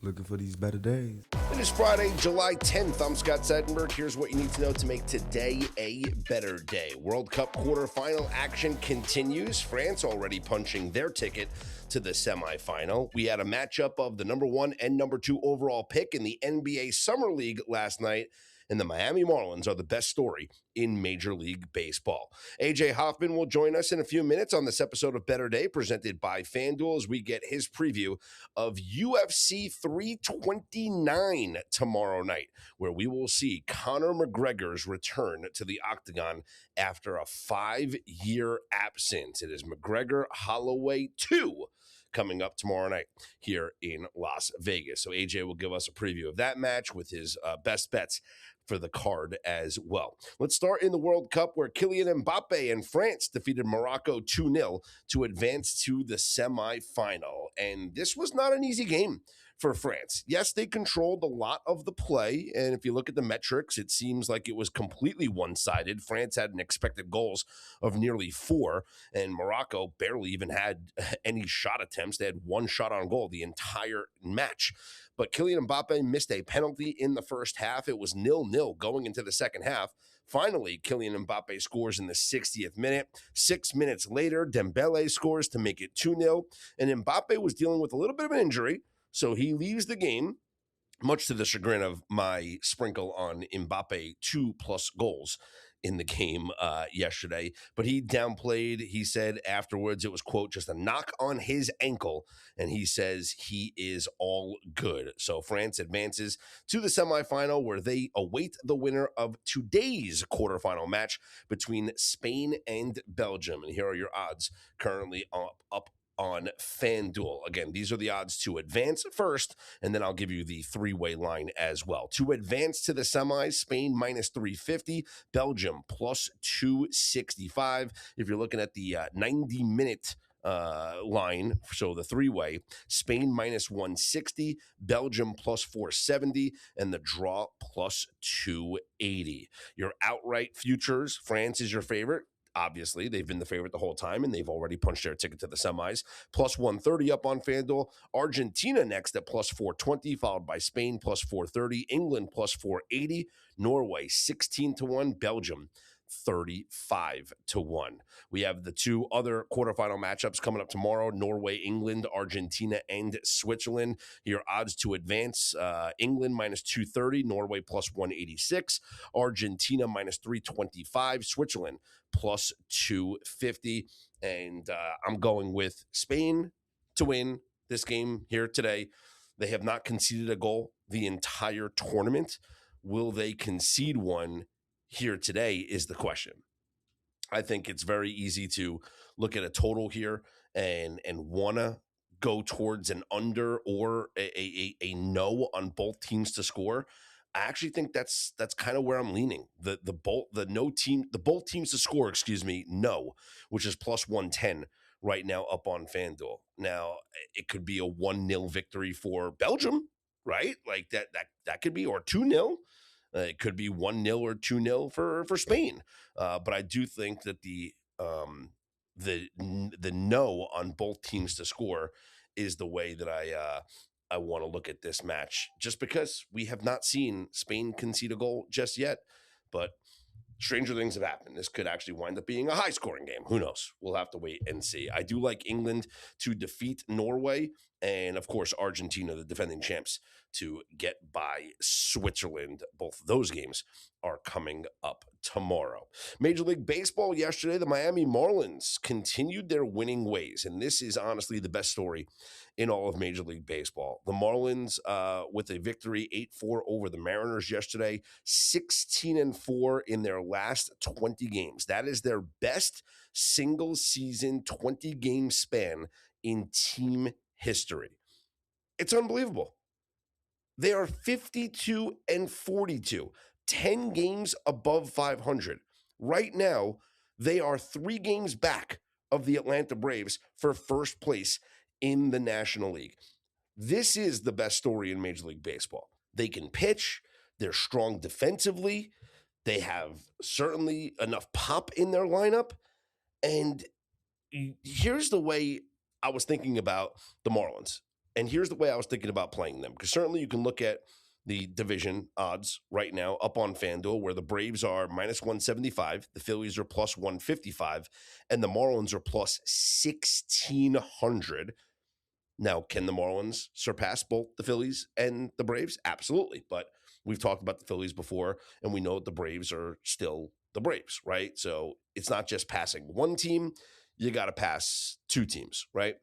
Looking for these better days. It is Friday, July 10th. I'm Scott Seidenberg. Here's what you need to know to make today a better day. World Cup quarterfinal action continues. France already punching their ticket to the semifinal. We had a matchup of the number 1 and number 2 overall pick in the NBA Summer League last night, and the Miami Marlins are the best story in Major League Baseball. AJ Hoffman will join us in a few minutes on this episode of Better Day, presented by FanDuel, as we get his preview of UFC 329 tomorrow night, where we will see Conor McGregor's return to the octagon after a 5-year absence. It is McGregor Holloway 2 coming up tomorrow night here in Las Vegas. So AJ will give us a preview of that match with his best bets for the card as well. Let's start in the World Cup, where Kylian Mbappe and France defeated Morocco 2-0 to advance to the semifinal. And this was not an easy game for France. Yes, they controlled a lot of the play, and if you look at the metrics, it seems like it was completely one-sided. France had an expected goals of nearly 4, and Morocco barely even had any shot attempts. They had one shot on goal the entire match. But Kylian Mbappe missed a penalty in the first half. It was 0-0 going into the second half. Finally, Kylian Mbappe scores in the 60th minute. 6 minutes later, Dembele scores to make it 2-0. And Mbappe was dealing with a little bit of an injury, so he leaves the game, much to the chagrin of my sprinkle on Mbappe 2+ goals in the game yesterday. But he downplayed. He said afterwards it was, quote, just a knock on his ankle, and he says he is all good. So France advances to the semifinal, where they await the winner of today's quarterfinal match between Spain and Belgium. And here are your odds currently up on FanDuel. Again, these are the odds to advance first, and then I'll give you the three-way line as well. To advance to the semis, Spain minus 350, Belgium plus 265. If you're looking at the 90-minute line, so the three-way, Spain minus 160, Belgium plus 470, and the draw plus 280. Your outright futures, France is your favorite. Obviously, they've been the favorite the whole time, and they've already punched their ticket to the semis. Plus 130 up on FanDuel. Argentina next at plus 420, followed by Spain plus 430, England plus 480, Norway 16-1, Belgium 35-1. We have the two other quarterfinal matchups coming up tomorrow: Norway, England, Argentina, and Switzerland. Your odds to advance: England minus 230, Norway plus 186, Argentina minus 325, Switzerland plus 250. And I'm going with Spain to win this game here today. They have not conceded a goal the entire tournament. Will they concede one here today is the question. I think it's very easy to look at a total here and want to go towards an under or a no on both teams to score. I actually think that's kind of where I'm leaning. The both teams to score, no, which is plus 110 right now up on FanDuel. Now, it could be a 1-0 victory for Belgium, right? Like that could be, or 2-0. It could be 1-0 or 2-0 for Spain. But I do think that the no on both teams to score is the way that I want to look at this match, just because we have not seen Spain concede a goal just yet. But stranger things have happened. This could actually wind up being a high-scoring game. Who knows? We'll have to wait and see. I do like England to defeat Norway, and, of course, Argentina, the defending champs, to get by Switzerland. Both of those games are coming up tomorrow. Major League Baseball yesterday, the Miami Marlins continued their winning ways, and this is honestly the best story in all of Major League Baseball. The Marlins, with a victory 8-4 over the Mariners yesterday, 16-4 in their last 20 games. That is their best single-season 20-game span in team history. It's unbelievable. They are 52-42, 10 games above 500. Right now, they are 3 games back of the Atlanta Braves for first place in the National League. This is the best story in Major League Baseball. They can pitch. They're strong defensively. They have certainly enough pop in their lineup. And here's the way I was thinking about the Marlins. And here's the way I was thinking about playing them, because certainly you can look at the division odds right now up on FanDuel, where the Braves are minus 175, the Phillies are plus 155, and the Marlins are plus 1,600. Now, can the Marlins surpass both the Phillies and the Braves? Absolutely. But we've talked about the Phillies before, and we know the Braves are still the Braves, right? So it's not just passing one team, you got to pass two teams, right?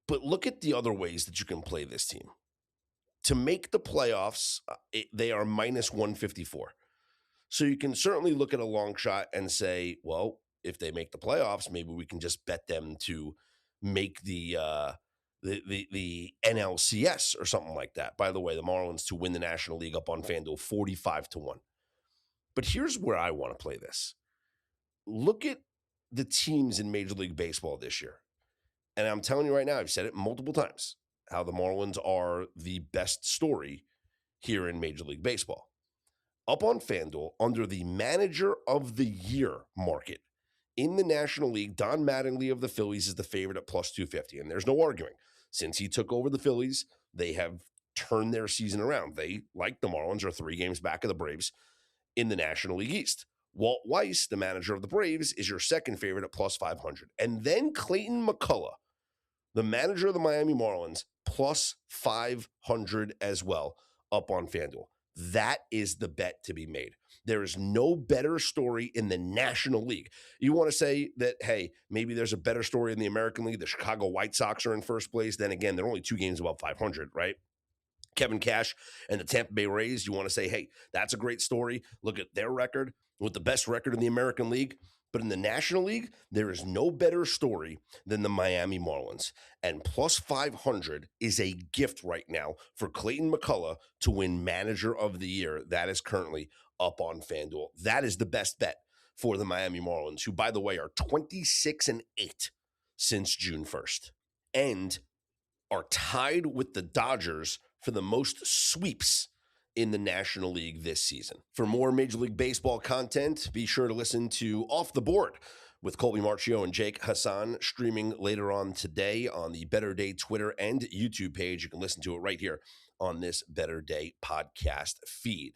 But look at the other ways that you can play this team. To make the playoffs, they are minus 154. So you can certainly look at a long shot and say, well, if they make the playoffs, maybe we can just bet them to make the NLCS or something like that. By the way, the Marlins to win the National League up on FanDuel 45-1. But here's where I want to play this. Look at the teams in Major League Baseball this year. And I'm telling you right now, I've said it multiple times, how the Marlins are the best story here in Major League Baseball. Up on FanDuel, under the Manager of the Year market, in the National League, Don Mattingly of the Phillies is the favorite at plus 250. And there's no arguing. Since he took over the Phillies, they have turned their season around. They, like the Marlins, are 3 games back of the Braves in the National League East. Walt Weiss, the manager of the Braves, is your second favorite at plus 500. And then Clayton McCullough, the manager of the Miami Marlins, plus 500 as well, up on FanDuel. That is the bet to be made. There is no better story in the National League. You want to say that, hey, maybe there's a better story in the American League. The Chicago White Sox are in first place. Then again, they're only 2 games above 500, right? Kevin Cash and the Tampa Bay Rays, you want to say, hey, that's a great story. Look at their record with the best record in the American League. But in the National League, there is no better story than the Miami Marlins. And plus 500 is a gift right now for Clayton McCullough to win Manager of the Year. That is currently up on FanDuel. That is the best bet for the Miami Marlins, who, by the way, are 26-8 since June 1st. And are tied with the Dodgers for the most sweeps in the National League this season. For more Major League Baseball content, be sure to listen to Off the Board with Colby Marchio and Jake Hassan, streaming later on today on the Better Day Twitter and YouTube page. You can listen to it right here on this Better Day podcast feed.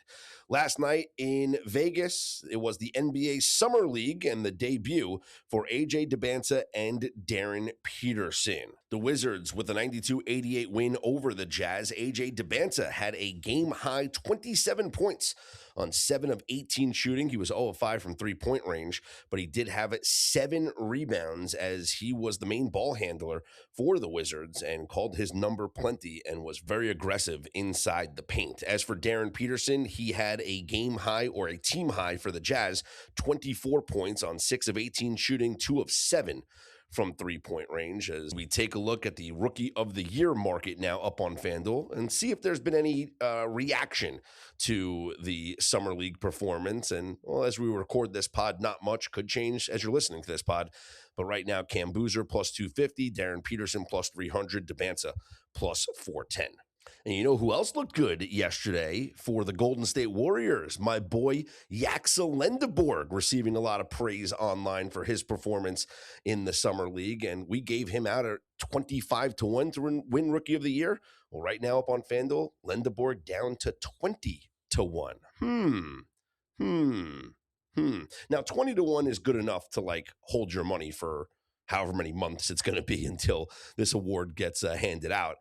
Last night in Vegas, it was the NBA Summer League and the debut for AJ DeBanza and Darren Peterson. The Wizards with a 92-88 win over the Jazz. AJ DeBanza had a game-high 27 points on 7 of 18 shooting. He was 0 of 5 from three-point range, but he did have 7 rebounds as he was the main ball handler for the Wizards and called his number plenty and was very aggressive inside the paint. As for Darren Peterson, he had a game high or a team high for the Jazz, 24 points on 6 of 18 shooting, 2 of 7 from three-point range. As we take a look at the Rookie of the Year market now up on FanDuel and see if there's been any reaction to the Summer League performance. And well, as we record this pod, not much could change as you're listening to this pod. But right now, Cam Boozer plus 250, Darren Peterson plus 300, DeBanza plus 410. And you know who else looked good yesterday for the Golden State Warriors? My boy Yaxel Lendeborg, receiving a lot of praise online for his performance in the Summer League. And we gave him out at 25-1 to win Rookie of the Year. Well, right now up on FanDuel, Lendeborg down to 20-1. Now, 20-1 is good enough to like hold your money for however many months it's going to be until this award gets handed out.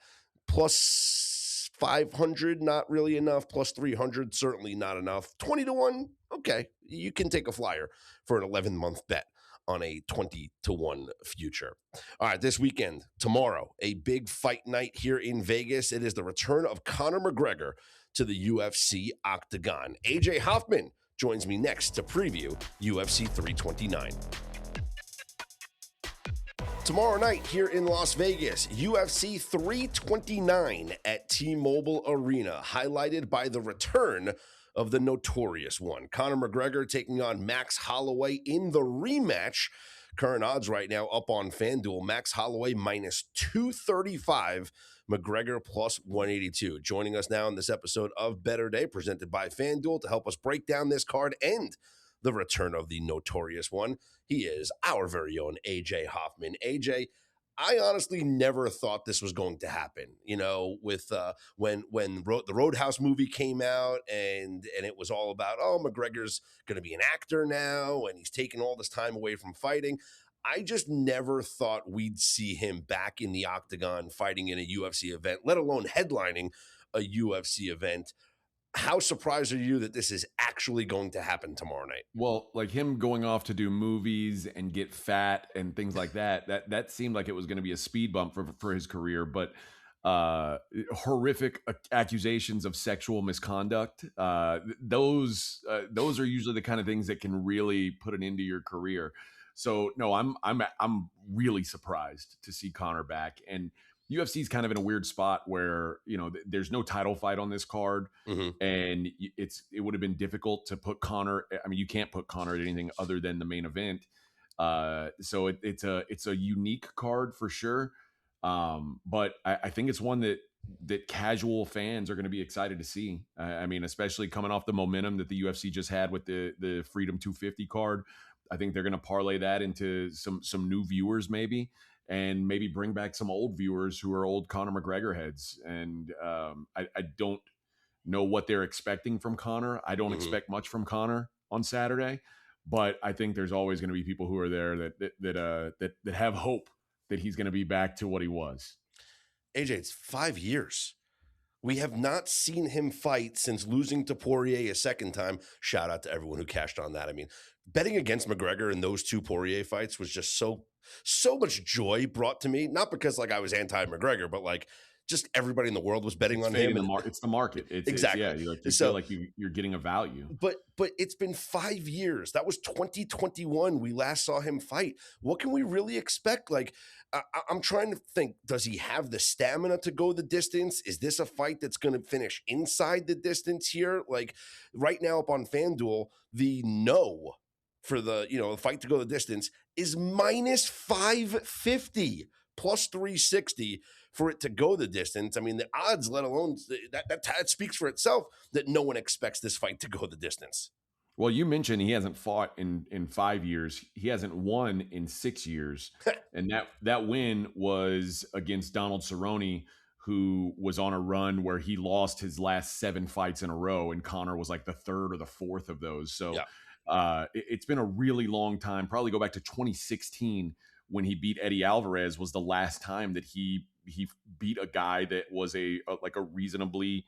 Plus 500, not really enough. Plus 300, certainly not enough. 20-1, okay. You can take a flyer for an 11-month bet on a 20-1 future. All right, this weekend, tomorrow, a big fight night here in Vegas. It is the return of Conor McGregor to the UFC octagon. AJ Hoffman joins me next to preview UFC 329. Tomorrow night here in Las Vegas, UFC 329 at T-Mobile Arena, highlighted by the return of the Notorious One. Conor McGregor taking on Max Holloway in the rematch. Current odds right now up on FanDuel. Max Holloway minus 235, McGregor plus 182. Joining us now in this episode of Better Day, presented by FanDuel, to help us break down this card and the return of the Notorious One. He is our very own AJ Hoffman. AJ, I honestly never thought this was going to happen. With the Roadhouse movie came out, and it was all about, oh, McGregor's going to be an actor now, and he's taking all this time away from fighting. I just never thought we'd see him back in the octagon fighting in a UFC event, let alone headlining a UFC event. How surprised are you that this is actually going to happen tomorrow night? Well, like him going off to do movies and get fat and things like that, that seemed like it was going to be a speed bump for his career, but uh horrific accusations of sexual misconduct, those are usually the kind of things that can really put an end to your career. So no, I'm really surprised to see Connor back. And UFC is kind of in a weird spot where, there's no title fight on this card, Mhm. and it would have been difficult to put Connor. I mean, you can't put Connor at anything other than the main event. So it's a unique card for sure. But I think it's one that casual fans are going to be excited to see. I mean, especially coming off the momentum that the UFC just had with the Freedom 250 card. I think they're going to parlay that into some new viewers maybe, and maybe bring back some old viewers who are old Conor McGregor heads. And I don't know what they're expecting from Connor. I don't Mhm. expect much from Connor on Saturday, but I think there's always going to be people who are there that have hope that he's going to be back to what he was. AJ, it's 5 years. We have not seen him fight since losing to Poirier a second time. Shout out to everyone who cashed on that. I mean, betting against McGregor in those two Poirier fights was just so much joy brought to me. Not because like I was anti McGregor, but like just everybody in the world was betting It's on him. fading the And market. It's the market. It's yeah. exactly. You feel So like you're getting a value. but it's been 5 years. That was 2021. We last saw him fight. What can we really expect? Like, I'm trying to think. Does he have the stamina to go the distance? Is this a fight that's going to finish inside the distance here? Like right now up on FanDuel, the no for the fight to go the distance is minus 550 plus 360 for it to go the distance. I mean, the odds, let alone that speaks for itself that no one expects this fight to go the distance. Well, you mentioned he hasn't fought in 5 years. He hasn't won in 6 years, and that win was against Donald Cerrone, who was on a run where he lost his last 7 fights in a row, and Connor was like the third or the fourth of those. So Yeah. it's been a really long time. Probably go back to 2016 when he beat Eddie Alvarez was the last time that he beat a guy that was like a reasonably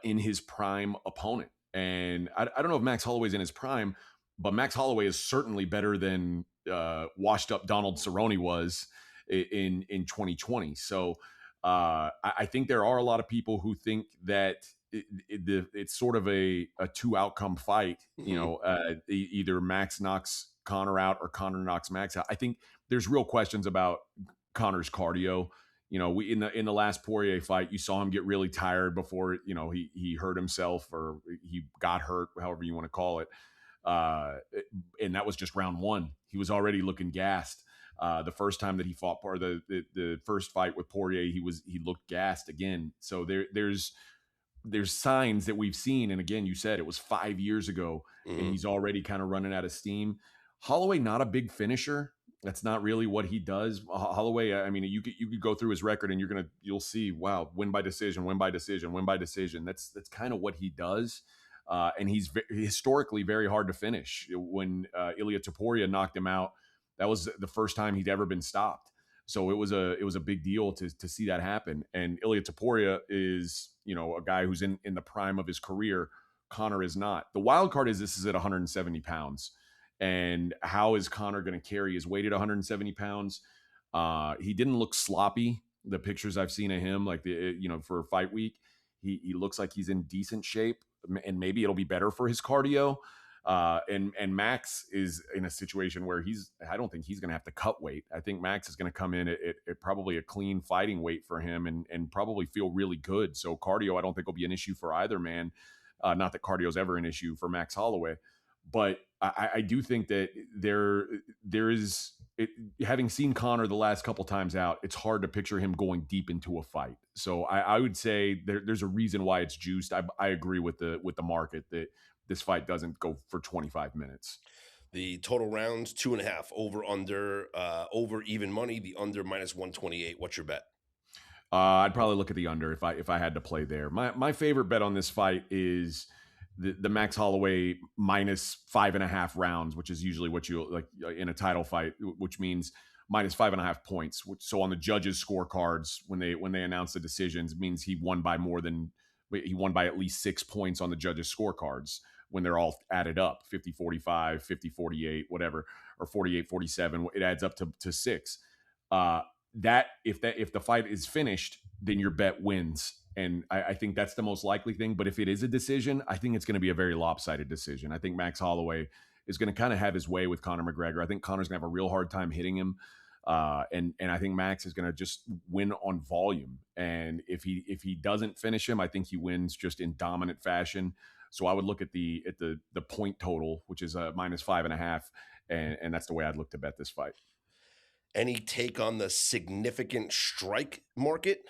in his prime opponent. And I don't know if Max Holloway's in his prime, but Max Holloway is certainly better than washed up Donald Cerrone was in 2020. So I think there are a lot of people who think that it's sort of a two outcome fight. Mhm. Either Max knocks Connor out or Connor knocks Max out. I think there's real questions about Connor's cardio. We in the last Poirier fight, you saw him get really tired before he hurt himself or he got hurt, however you want to call it. Uh, and that was just round one. He was already looking gassed. The first time that he fought, or the first fight with Poirier, he looked gassed again. So there's signs that we've seen. And again, you said it was 5 years ago, and Mhm. he's already kind of running out of steam. Holloway, not a big finisher. That's not really what he does. Holloway, I mean, you could go through his record and you'll see, wow, win by decision, win by decision, win by decision. That's kind of what he does. And he's historically very hard to finish. When Ilia Topuria knocked him out, that was the first time he'd ever been stopped. So it was a big deal to see that happen. And Ilia Topuria is a guy who's in the prime of his career. Connor is not. The wild card is this is at 170 pounds, and how is Connor going to carry his weight at 170 pounds? He didn't look sloppy. The pictures I've seen of him, like for a fight week, he looks like he's in decent shape, and maybe it'll be better for his cardio. And Max is in a situation where I don't think he's going to have to cut weight. I think Max is going to come in at probably a clean fighting weight for him and probably feel really good. So cardio, I don't think will be an issue for either man. Not that cardio is ever an issue for Max Holloway, but I do think that there is having seen Connor the last couple times out, it's hard to picture him going deep into a fight. So I would say there's a reason why it's juiced. I agree with the market that this fight doesn't go for 25 minutes. The total rounds, 2.5. Over, under, over even money, the under minus 128. What's your bet? I'd probably look at the under if I had to play there. My favorite bet on this fight is the Max Holloway minus 5.5 rounds, which is usually what you like in a title fight, which means minus 5.5 points. So on the judges' scorecards, when they announce the decisions, it means he won by at least 6 points on the judges' scorecards when they're all added up 50-45, 50-48, whatever, or 48-47. It adds up to six. Uh, if the fight is finished, then your bet wins. And I think that's the most likely thing. But if it is a decision, I think it's going to be a very lopsided decision. I think Max Holloway is going to kind of have his way with Conor McGregor. I think Conor's going to have a real hard time hitting him. And I think Max is going to just win on volume. And if he doesn't finish him, I think he wins just in dominant fashion. So I would look at the point total, which is a minus 5.5, and that's the way I'd look to bet this fight. Any take on the significant strike market?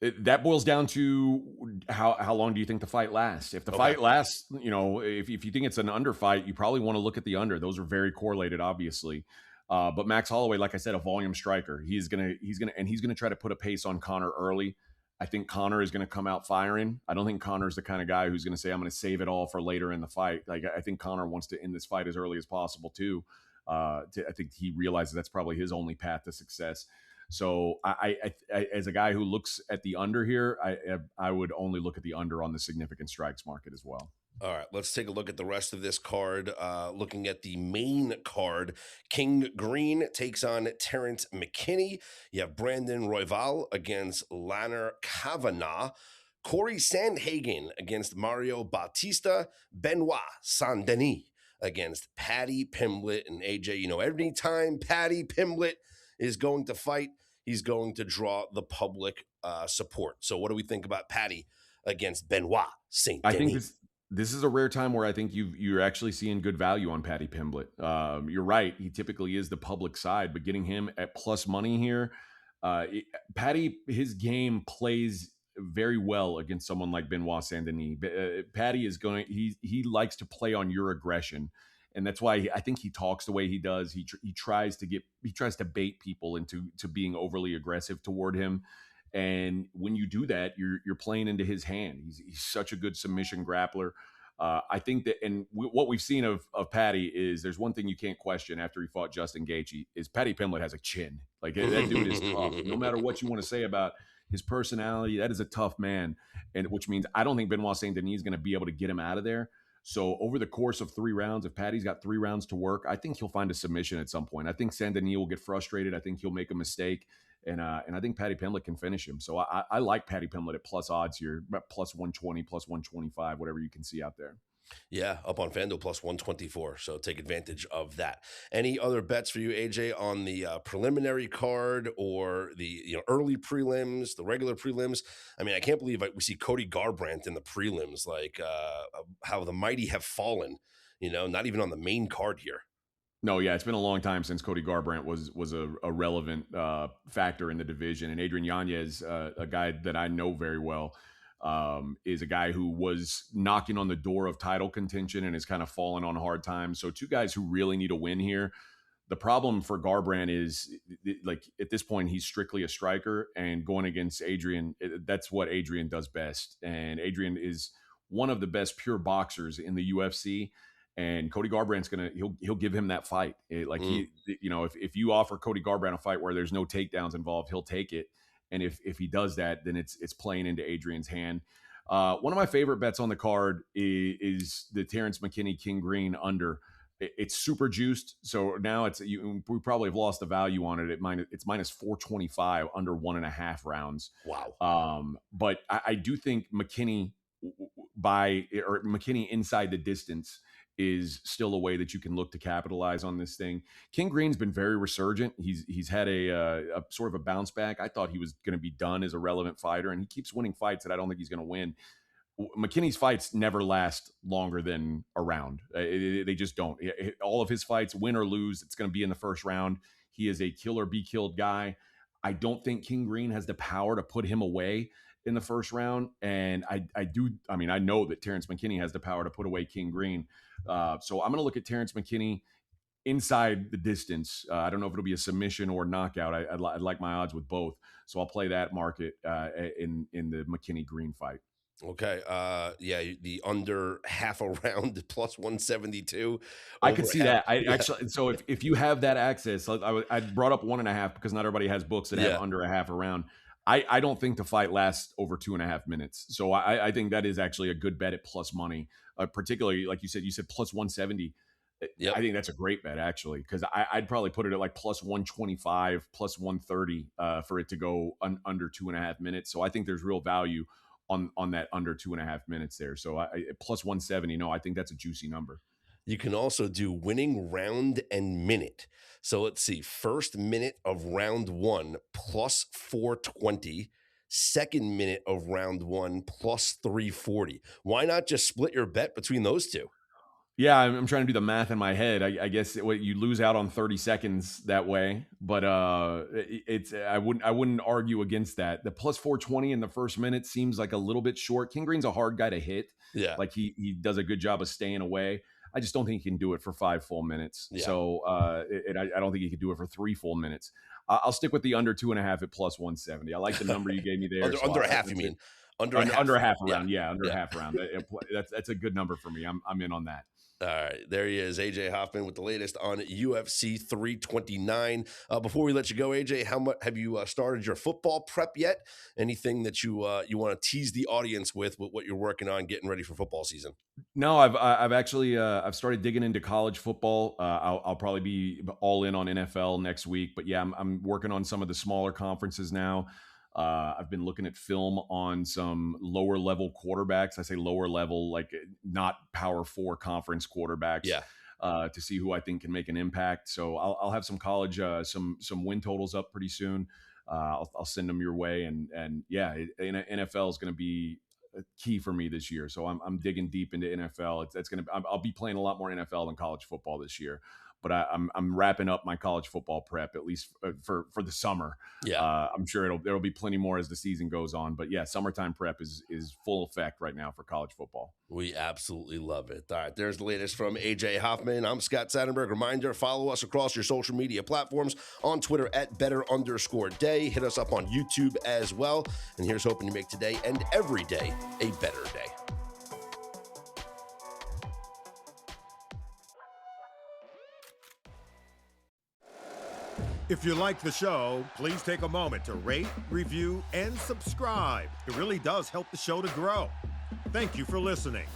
That boils down to how long do you think the fight lasts? If the Okay. fight lasts, if you think it's an under fight, you probably want to look at the under. Those are very correlated, obviously. But Max Holloway, like I said, a volume striker. He's gonna try to put a pace on Conor early. I think Conor is gonna come out firing. I don't think Conor's the kind of guy who's gonna say, I'm gonna save it all for later in the fight. Like I think Conor wants to end this fight as early as possible too. I think he realizes that's probably his only path to success. So as a guy who looks at the under here, I would only look at the under on the significant strikes market as well. All right, let's take a look at the rest of this card. Looking at the main card, King Green takes on Terrence McKinney. You have Brandon Royval against Lanner Kavanagh. Corey Sandhagen against Mario Bautista. Benoit Saint Denis against Paddy Pimblett. And AJ, every time Paddy Pimblett is going to fight, he's going to draw the public support. So what do we think about Paddy against Benoit Saint I think Denis? this is a rare time where I think you're actually seeing good value on Paddy Pimblett. You're right; he typically is the public side, but getting him at plus money here, Paddy, his game plays very well against someone like Benoit Saint Denis. Paddy is going; he likes to play on your aggression, and that's why I think he talks the way he does. He tries to bait people into being overly aggressive toward him. And when you do that, you're playing into his hand. He's such a good submission grappler. I think that, and what we've seen of Patty is there's one thing you can't question after he fought Justin Gaethje is Patty Pimblett has a chin. Like that dude is tough. No matter what you want to say about his personality, that is a tough man, and which means I don't think Benoit Saint Denis is going to be able to get him out of there. So over the course of 3 rounds, if Patty's got 3 rounds to work, I think he'll find a submission at some point. I think Saint Denis will get frustrated. I think he'll make a mistake. And I think Patty Pimblett can finish him. So I like Patty Pimblett at plus odds here, plus 120, plus 125, whatever you can see out there. Yeah, up on FanDuel plus 124. So take advantage of that. Any other bets for you, AJ, on the preliminary card or the early prelims, the regular prelims? I mean, I can't believe we see Cody Garbrandt in the prelims, like how the mighty have fallen. Not even on the main card here. No, yeah, it's been a long time since Cody Garbrandt was a relevant factor in the division, and Adrian Yanez, a guy that I know very well, is a guy who was knocking on the door of title contention and has kind of fallen on hard times. So two guys who really need a win here. The problem for Garbrandt is, like, at this point, he's strictly a striker, and going against Adrian, that's what Adrian does best. And Adrian is one of the best pure boxers in the UFC. And Cody Garbrandt's he'll give him that fight. If you offer Cody Garbrandt a fight where there's no takedowns involved, he'll take it. And if he does that, then it's playing into Adrian's hand. One of my favorite bets on the card is the Terrence McKinney King Green under. It's super juiced, so now we probably have lost the value on it. It's minus 425 under 1.5 rounds. Wow. But I do think McKinney McKinney inside the distance is still a way that you can look to capitalize on this thing. King Green's been very resurgent. He's had a sort of a bounce back. I thought he was going to be done as a relevant fighter, and he keeps winning fights that I don't think he's going to win. McKinney's fights never last longer than a round. They just don't. All of his fights, win or lose, it's going to be in the first round. He is a kill or be killed guy. I don't think King Green has the power to put him away in the first round, and I mean, I know that Terrence McKinney has the power to put away King Green. So I'm going to look at Terrence McKinney inside the distance. I don't know if it'll be a submission or knockout. I'd like my odds with both, so I'll play that market in the McKinney Green fight. Okay. Yeah, the under half a round plus 172. I Over could see half. that. I Yeah. actually, so if you have that access, I brought up 1.5 because not everybody has books that have Yeah. under a half a round. I don't think the fight lasts over 2.5 minutes. So I think that is actually a good bet at plus money, particularly like you said plus 170. Yep. I think that's a great bet actually, because I'd probably put it at like plus 125, plus 130 for it to go under 2.5 minutes. So I think there's real value on that under 2.5 minutes there. So plus 170. No, I think that's a juicy number. You can also do winning round and minute. So let's see. First minute of round one plus 420. Second minute of round one plus 340. Why not just split your bet between those two? Yeah, I'm trying to do the math in my head. I guess you lose out on 30 seconds that way, but it's I wouldn't argue against that. The plus 420 in the first minute seems like a little bit short. King Green's a hard guy to hit. Yeah. Like he does a good job of staying away. I just don't think he can do it for 5 full minutes. Yeah. So I don't think he could do it for 3 full minutes. I'll stick with the under 2.5 at plus 170. I like the number you gave me there. under a half, you mean? Under a half round. Yeah, under a half round. That's a good number for me. I'm in on that. All right, there he is, AJ Hoffman, with the latest on UFC 329. Before we let you go, AJ, how much have you started your football prep yet? Anything that you want to tease the audience with what you're working on, getting ready for football season? No, I've actually I've started digging into college football. I'll probably be all in on NFL next week, but yeah, I'm working on some of the smaller conferences now. I've been looking at film on some lower level quarterbacks. I say lower level, like not Power 4 conference quarterbacks. Yeah. To see who I think can make an impact. So I'll have some college, some win totals up pretty soon. I'll send them your way, and yeah, NFL is going to be key for me this year. So I'm digging deep into NFL. I'll be playing a lot more NFL than college football this year. But I'm wrapping up my college football prep, at least for the summer. Yeah, I'm sure there'll be plenty more as the season goes on. But yeah, summertime prep is full effect right now for college football. We absolutely love it. All right, there's the latest from AJ Hoffman. I'm Scott Seidenberg. Reminder, follow us across your social media platforms, on Twitter at @better_day. Hit us up on YouTube as well. And here's hoping you make today and every day a better day. If you like the show, please take a moment to rate, review, and subscribe. It really does help the show to grow. Thank you for listening.